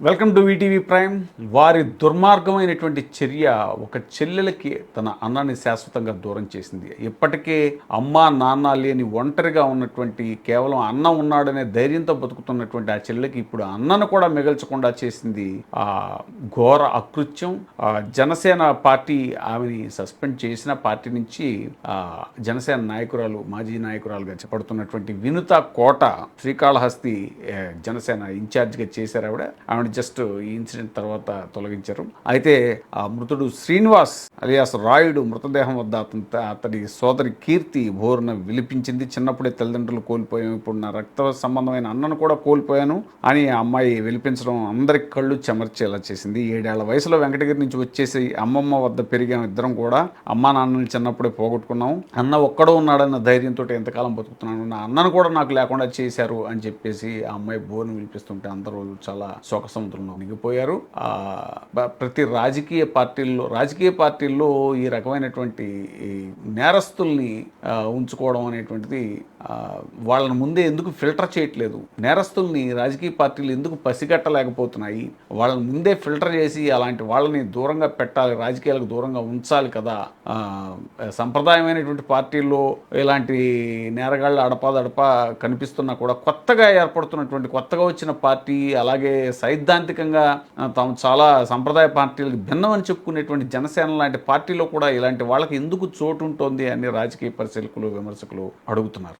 Welcome to VTV prime. వారి దుర్మార్గమైనటువంటి చర్య ఒక చెల్లెలకి తన అన్నాన్ని శాశ్వతంగా దూరం చేసింది. ఇప్పటికే అమ్మ నాన్న లేని ఒంటరిగా ఉన్నటువంటి కేవలం అన్న ఉన్నాడనే ధైర్యంతో బతుకుతున్నటువంటి ఆ చెల్లెలకి ఇప్పుడు అన్నను కూడా మిగల్చకుండా చేసింది ఆ ఘోర అకృత్యం. జనసేన పార్టీ ఆమెని సస్పెండ్ చేసిన పార్టీ నుంచి జనసేన నాయకురాలు, మాజీ నాయకురాలుగా చెప్పబడుతున్నటువంటి వినుత కోట శ్రీకాళహస్తి జనసేన ఇన్ఛార్జిగా చేశారు. ఆవిడ జస్ట్ ఈ ఇన్సిడెంట్ తర్వాత తొలగించారు. అయితే ఆ మృతుడు శ్రీనివాస్ అలియాస్ రాయుడు మృతదేహం వద్ద అతడి సోదరి కీర్తి బోరున విలిపించింది. చిన్నప్పుడే తల్లిదండ్రులు కోల్పోయాను, ఇప్పుడు నా రక్త సంబంధమైన అన్నను కూడా కోల్పోయాను అని ఆ అమ్మాయి విలిపించడం అందరికి కళ్ళు చెమర్చేలా చేసింది. 7 ఏళ్ల వయసులో వెంకటగిరి నుంచి వచ్చేసి అమ్మమ్మ వద్ద పెరిగాం, ఇద్దరం కూడా అమ్మా నాన్నని చిన్నప్పుడే పోగొట్టుకున్నాం, అన్న ఒక్కడో ఉన్నాడన్న ధైర్యంతో ఎంతకాలం బతుకుతున్నాను, నా అన్నను కూడా నాకు లేకుండా చేశారు అని చెప్పేసి ఆ అమ్మాయి బోరును విలిపిస్తుంటే అందరూ చాలా సముద్రంలో మునిగిపోయారు. ప్రతి రాజకీయ పార్టీల్లో ఈ రకమైనటువంటి నేరస్తుల్ని ఉంచుకోవడం అనేటువంటిది వాళ్ళని ముందే ఎందుకు ఫిల్టర్ చేయట్లేదు, నేరస్తుల్ని రాజకీయ పార్టీలు ఎందుకు పసిగట్టలేకపోతున్నాయి, వాళ్ళని ముందే ఫిల్టర్ చేసి అలాంటి వాళ్ళని దూరంగా పెట్టాలి, రాజకీయాలకు దూరంగా ఉంచాలి కదా. సంప్రదాయమైనటువంటి పార్టీల్లో ఇలాంటి నేరగాళ్ళు అడపాదడపా కనిపిస్తున్నా కూడా కొత్తగా కొత్తగా వచ్చిన పార్టీ, అలాగే సైద్ధాంతికంగా తాము చాలా సంప్రదాయ పార్టీలకు భిన్నం అని చెప్పుకునేటువంటి జనసేన లాంటి పార్టీలో కూడా ఇలాంటి వాళ్ళకి ఎందుకు చోటు ఉంటుంది అని రాజకీయ పరిశీలకులు, విమర్శకులు అడుగుతున్నారు.